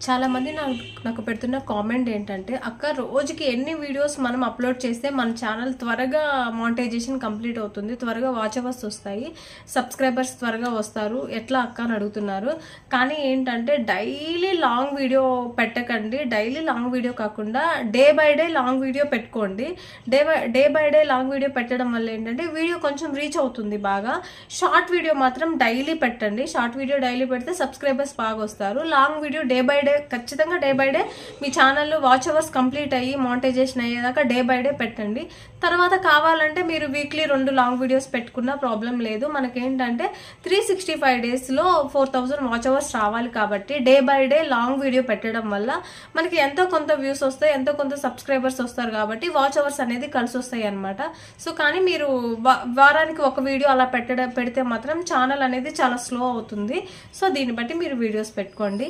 చాలా మంది నాకు పెడుతున్న కామెంట్ ఏంటంటే అక్క రోజుకి ఎన్ని వీడియోస్ మనం అప్లోడ్ చేస్తే మన ఛానల్ త్వరగా మానిటైజేషన్ కంప్లీట్ అవుతుంది, త్వరగా వాచ్ అవర్స్ వస్తాయి, సబ్స్క్రైబర్స్ త్వరగా వస్తారు, ఎట్లా అక్క అని అడుగుతున్నారు. కానీ ఏంటంటే డైలీ లాంగ్ వీడియో పెట్టకండి. డైలీ లాంగ్ వీడియో కాకుండా day by day long video పెట్టుకోండి. Day by day long video పెట్టడం వల్ల ఏంటంటే వీడియో కొంచెం రీచ్ అవుతుంది బాగా. షార్ట్ వీడియో మాత్రం డైలీ పెట్టండి. షార్ట్ వీడియో డైలీ పెడితే సబ్స్క్రైబర్స్ బాగా వస్తారు. Long video day by day ఖచ్చితంగా డే బై డే మీ ఛానల్లో వాచ్ అవర్స్ కంప్లీట్ అయ్యి మానిటైజేషన్ అయ్యేదాకా డే బై డే పెట్టండి. తర్వాత కావాలంటే మీరు వీక్లీ 2 లాంగ్ వీడియోస్ పెట్టుకున్నా ప్రాబ్లం లేదు. మనకేంటంటే 365 డేస్లో 4000 వాచ్ అవర్స్ రావాలి కాబట్టి day by day long video పెట్టడం వల్ల మనకి ఎంతో కొంత వ్యూస్ వస్తాయి, ఎంతో కొంత సబ్స్క్రైబర్స్ వస్తారు కాబట్టి వాచ్ అవర్స్ అనేది కలిసి వస్తాయి అనమాట. సో కానీ మీరు వారానికి ఒక వీడియో అలా పెడితే మాత్రం ఛానల్ అనేది చాలా స్లో అవుతుంది. సో దీన్ని బట్టి మీరు వీడియోస్ పెట్టుకోండి.